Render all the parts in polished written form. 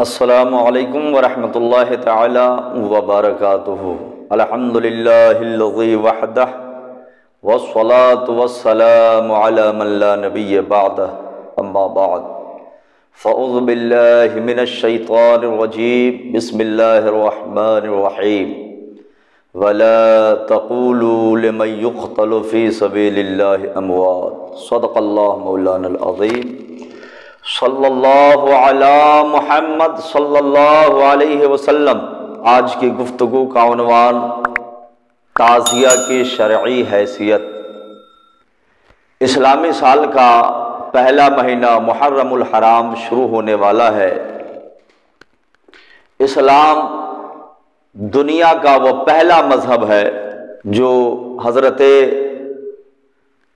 السلام علیکم ورحمۃ اللہ تعالی وبرکاتہ۔ الحمدللہ الذی وحدہ والصلاة والسلام علی من لا نبی بعدہ، اما بعد فاعوذ باللہ من الشیطان الرجیم، بسم اللہ الرحمن الرحیم۔ ولا تقولوا لمن يقتل في سبيل الله اموات، صدق اللہ مولانا العظیم۔ صلی اللہ علی محمد صلی اللہ علیہ وسلم۔ آج کی گفتگو کا عنوان تعزیہ کی شرعی حیثیت۔ اسلامی سال کا پہلا مہینہ محرم الحرام شروع ہونے والا ہے۔ اسلام دنیا کا وہ پہلا مذہب ہے جو حضرت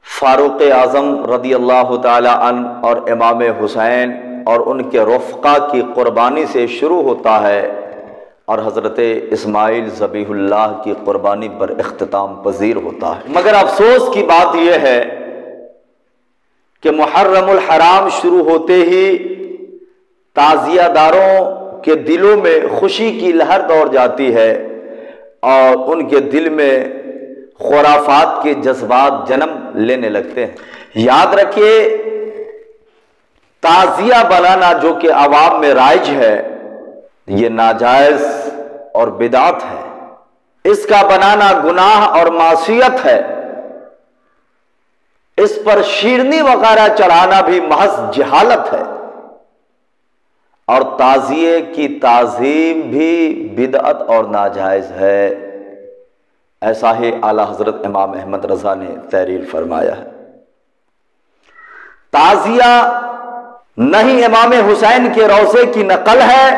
فاروق اعظم رضی اللہ تعالی عنہ اور امام حسین اور ان کے رفقا کی قربانی سے شروع ہوتا ہے اور حضرت اسماعیل ذبیح اللہ کی قربانی پر اختتام پذیر ہوتا ہے۔ مگر افسوس کی بات یہ ہے کہ محرم الحرام شروع ہوتے ہی تعزیہ داروں کے دلوں میں خوشی کی لہر دوڑ جاتی ہے اور ان کے دل میں خرافات کے جذبات جنم لینے لگتے ہیں۔ یاد رکھیے، تعزیہ بنانا جو کہ عوام میں رائج ہے، یہ ناجائز اور بدعت ہے۔ اس کا بنانا گناہ اور معصیت ہے۔ اس پر شیرنی وغیرہ چڑھانا بھی محض جہالت ہے، اور تعزیے کی تعظیم بھی بدعت اور ناجائز ہے۔ ایسا ہی اعلیٰ حضرت امام احمد رضا نے تحریر فرمایا ہے۔ تعزیہ نہیں امام حسین کے روضے کی نقل ہے،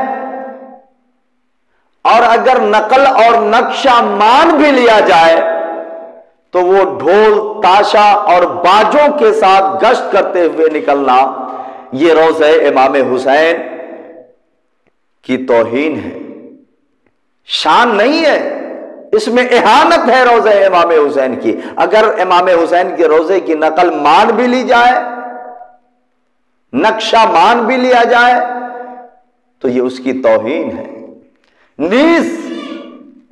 اور اگر نقل اور نقشہ مان بھی لیا جائے تو وہ ڈھول تاشا اور باجوں کے ساتھ گشت کرتے ہوئے نکلنا یہ روضہ امام حسین کی توہین ہے، شان نہیں ہے، اس میں اہانت ہے روضہ امام حسین کی۔ اگر امام حسین کے روضے کی نقل مان بھی لی جائے، نقشہ مان بھی لیا جائے، تو یہ اس کی توہین ہے۔ نیز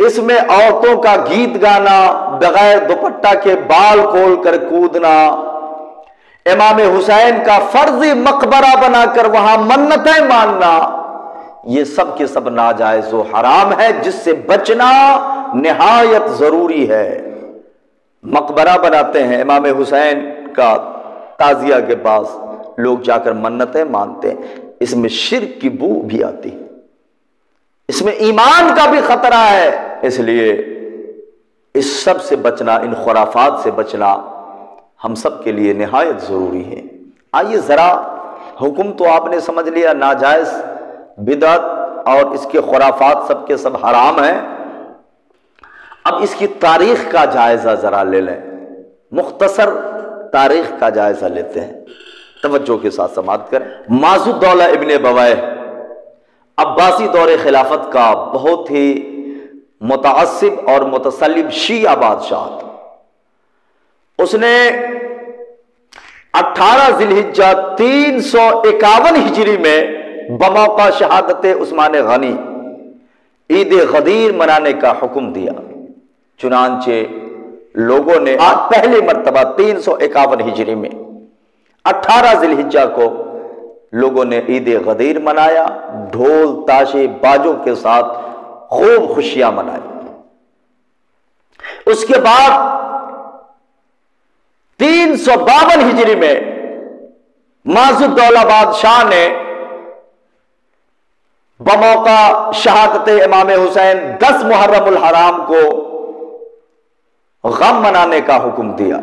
اس میں عورتوں کا گیت گانا، بغیر دوپٹہ کے بال کھول کر کودنا، امام حسین کا فرضی مقبرہ بنا کر وہاں منتیں ماننا، یہ سب کے سب ناجائز و حرام ہے، جس سے بچنا نہایت ضروری ہے۔ مقبرہ بناتے ہیں امام حسین کا، تعزیہ کے پاس لوگ جا کر منتیں مانتے ہیں، اس میں شرک کی بو بھی آتی ہے، اس میں ایمان کا بھی خطرہ ہے۔ اس لیے اس سب سے بچنا، ان خرافات سے بچنا ہم سب کے لیے نہایت ضروری ہے۔ آئیے ذرا، حکم تو آپ نے سمجھ لیا، ناجائز، بدعت اور اس کے خرافات سب کے سب حرام ہیں۔ اب اس کی تاریخ کا جائزہ ذرا لے لیں، مختصر تاریخ کا جائزہ لیتے ہیں، توجہ کے ساتھ سماعت کریں۔ ماضی الدولہ ابن بویہ عباسی دور خلافت کا بہت ہی متعصب اور متسلب شیعہ بادشاہ تھا۔ اس نے 18 ذی الحجہ 351 ہجری میں بموقع شہادت عثمان غنی عید غدیر منانے کا حکم دیا۔ چنانچہ لوگوں نے پہلی مرتبہ 351 ہجری میں 18 ذی الحجہ کو لوگوں نے عید غدیر منایا، ڈھول تاشے باجوں کے ساتھ خوب خوشیاں منائی۔ اس کے بعد 352 ہجری میں ماضی الدولہ بادشاہ نے بموقع شہادت امام حسین 10 محرم الحرام کو غم منانے کا حکم دیا،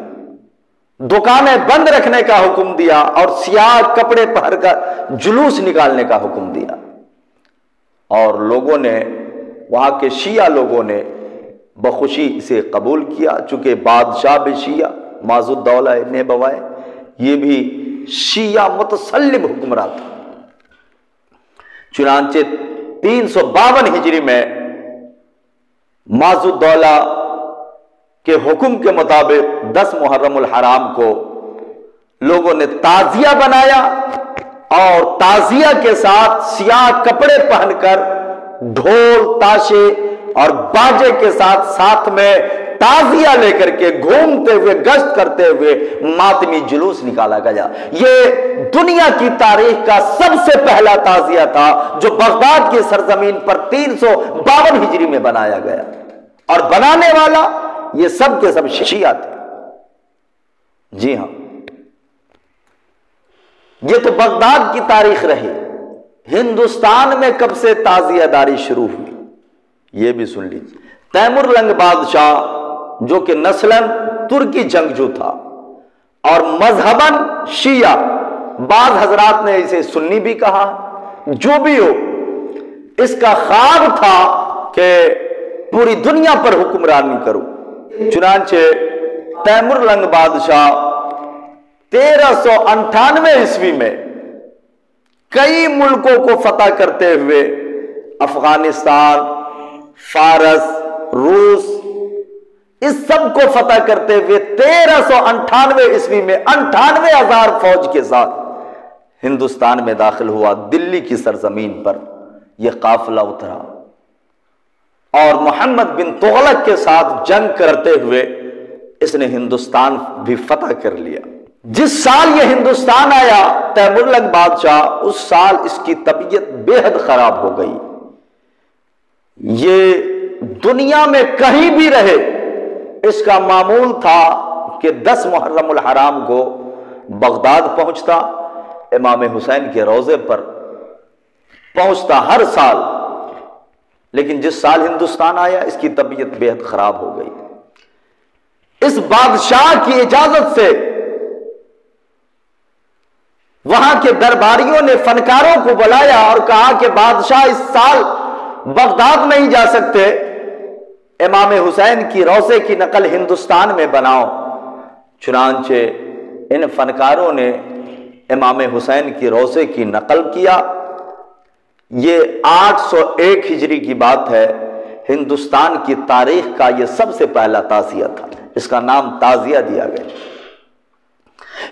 دکانیں بند رکھنے کا حکم دیا، اور سیاہ کپڑے پہن کر جلوس نکالنے کا حکم دیا۔ اور لوگوں نے، وہاں کے شیعہ لوگوں نے بخوشی اسے قبول کیا، چونکہ بادشاہ بھی شیعہ، ماضی الدولہ ابن بویہ یہ بھی شیعہ متسلب حکمراں تھا۔ چنانچہ 352 ہجری میں ماضی الدولہ کے حکم کے مطابق 10 محرم الحرام کو لوگوں نے تعزیہ بنایا اور تعزیہ کے ساتھ سیاہ کپڑے پہن کر ڈھول تاشے اور باجے کے ساتھ میں تعزیہ لے کر کے گھومتے ہوئے گشت کرتے ہوئے ماتمی جلوس نکالا گیا۔ یہ دنیا کی تاریخ کا سب سے پہلا تعزیہ تھا جو بغداد کی سرزمین پر 352 ہجری میں بنایا گیا، اور بنانے والا یہ سب کے سب شیعہ تھے۔ جی ہاں، یہ تو بغداد کی تاریخ رہی۔ ہندوستان میں کب سے تعزیہ داری شروع ہوئی یہ بھی سن لیجیے۔ تیمور لنگ بادشاہ جو کہ نسلاً ترکی جنگجو تھا اور مذہباً شیعہ، بعض حضرات نے اسے سنی بھی کہا، جو بھی ہو، اس کا خواب تھا کہ پوری دنیا پر حکمرانی کروں۔ چنانچہ تیمور لنگ بادشاہ 1398 عیسوی میں کئی ملکوں کو فتح کرتے ہوئے افغانستان، فارس، روس، اس سب کو فتح کرتے ہوئے 1398 عیسوی میں 98,000 فوج کے ساتھ ہندوستان میں داخل ہوا۔ دلی کی سرزمین پر یہ قافلہ اترا اور محمد بن تغلق کے ساتھ جنگ کرتے ہوئے اس نے ہندوستان بھی فتح کر لیا۔ جس سال یہ ہندوستان آیا تیمور لنگ بادشاہ، اس سال اس کی طبیعت بے حد خراب ہو گئی۔ یہ دنیا میں کہیں بھی رہے، اس کا معمول تھا کہ 10 محرم الحرام کو بغداد پہنچتا، امام حسین کے روضے پر پہنچتا ہر سال، لیکن جس سال ہندوستان آیا اس کی طبیعت بے حد خراب ہو گئی۔ اس بادشاہ کی اجازت سے وہاں کے درباریوں نے فنکاروں کو بلایا اور کہا کہ بادشاہ اس سال بغداد نہیں جا سکتے، امام حسین کی روضے کی نقل ہندوستان میں بناؤ۔ چنانچہ ان فنکاروں نے امام حسین کی روضے کی نقل کیا۔ یہ 801 ہجری کی بات ہے، ہندوستان کی تاریخ کا یہ سب سے پہلا تعزیہ تھا، اس کا نام تعزیہ دیا گیا۔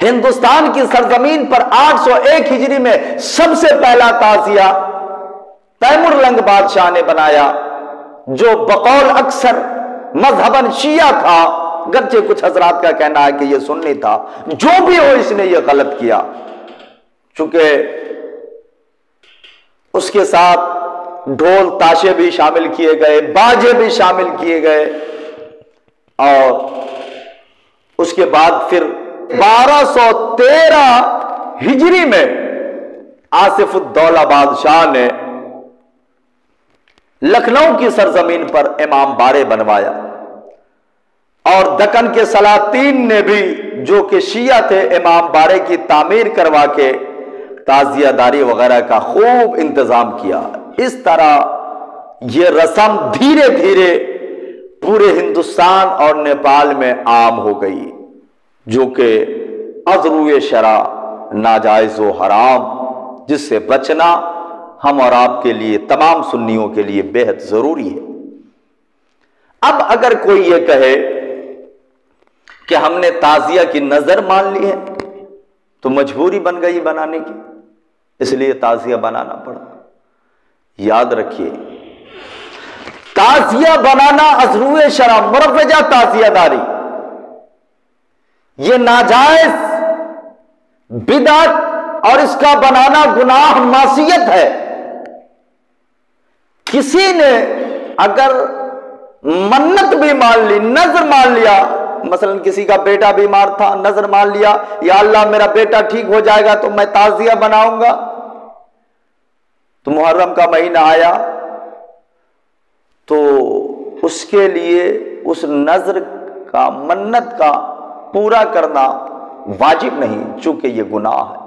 ہندوستان کی سرزمین پر 801 ہجری میں سب سے پہلا تعزیہ تیمور لنگ بادشاہ نے بنایا، جو بقول اکثر مذہباً شیعہ تھا، گرچہ کچھ حضرات کا کہنا ہے کہ یہ سنی تھا۔ جو بھی ہو، اس نے یہ غلط کیا، چونکہ اس کے ساتھ ڈھول تاشے بھی شامل کیے گئے، باجے بھی شامل کیے گئے، اور اس کے بعد پھر 1213 ہجری میں آصف الدولہ بادشاہ نے لکھنؤ کی سرزمین پر امام بارے بنوایا، اور دکن کے سلاطین نے بھی جو کہ شیعہ تھے امام بارے کی تعمیر کروا کے تعزیہ داری وغیرہ کا خوب انتظام کیا۔ اس طرح یہ رسم دھیرے دھیرے پورے ہندوستان اور نیپال میں عام ہو گئی، جو کہ از روئے شرع ناجائز و حرام، جس سے بچنا ہم اور آپ کے لیے، تمام سنیوں کے لیے بے حد ضروری ہے۔ اب اگر کوئی یہ کہے کہ ہم نے تعزیہ کی نظر مان لی ہے تو مجبوری بن گئی بنانے کی، اس لیے تعزیہ بنانا پڑا۔ یاد رکھیے، تعزیہ بنانا از روئے شرع مروجہ تعزیہ داری، یہ ناجائز بدعت اور اس کا بنانا گناہ معصیت ہے۔ کسی نے اگر منت بھی مان لی، نظر مان لیا، مثلا کسی کا بیٹا بیمار تھا، نظر مان لیا یا اللہ میرا بیٹا ٹھیک ہو جائے گا تو میں تعزیہ بناؤں گا، تو محرم کا مہینہ آیا تو اس کے لیے اس نظر کا، منت کا پورا کرنا واجب نہیں، چونکہ یہ گناہ ہے۔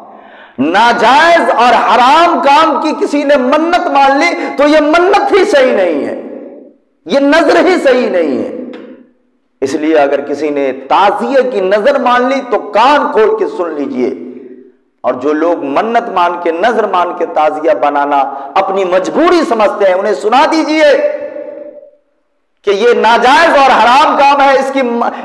ناجائز اور حرام کام کی کسی نے منت مان لی تو یہ منت ہی صحیح نہیں ہے، یہ نظر ہی صحیح نہیں ہے۔ اس لیے اگر کسی نے تعزیہ کی نظر مان لی تو کان کھول کے سن لیجئے، اور جو لوگ منت مان کے، نظر مان کے تعزیہ بنانا اپنی مجبوری سمجھتے ہیں، انہیں سنا دیجئے کہ یہ ناجائز اور حرام کام ہے،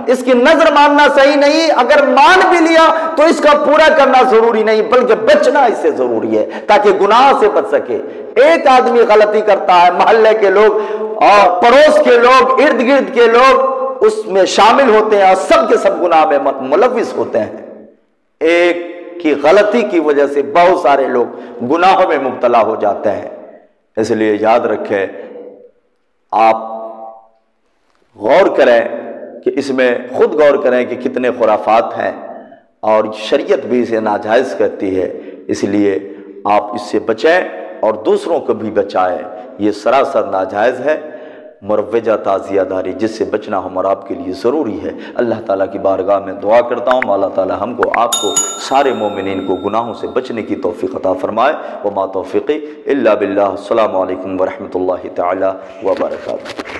اس کی نظر ماننا صحیح نہیں، اگر مان بھی لیا تو اس کا پورا کرنا ضروری نہیں، بلکہ بچنا اس سے ضروری ہے تاکہ گناہ سے بچ سکے۔ ایک آدمی غلطی کرتا ہے، محلے کے لوگ اور پڑوس کے لوگ، ارد گرد کے لوگ اس میں شامل ہوتے ہیں اور سب کے سب گناہ میں ملوث ہوتے ہیں۔ ایک کی غلطی کی وجہ سے بہت سارے لوگ گناہوں میں مبتلا ہو جاتے ہیں۔ اس لیے یاد رکھیں، آپ غور کریں کہ اس میں خود غور کریں کہ کتنے خرافات ہیں، اور شریعت بھی اسے ناجائز کہتی ہے، اس لیے آپ اس سے بچیں اور دوسروں کو بھی بچائیں۔ یہ سراسر ناجائز ہے، مروجہ تعزیہ داری جس سے بچنا ہمارا آپ کے لیے ضروری ہے۔ اللہ تعالیٰ کی بارگاہ میں دعا کرتا ہوں، اللہ تعالیٰ ہم کو، آپ کو، سارے مومنین کو گناہوں سے بچنے کی توفیق عطا فرمائے۔ وما توفیقی الا باللہ۔ السلام علیکم ورحمۃ اللہ تعالیٰ وبرکاتہ۔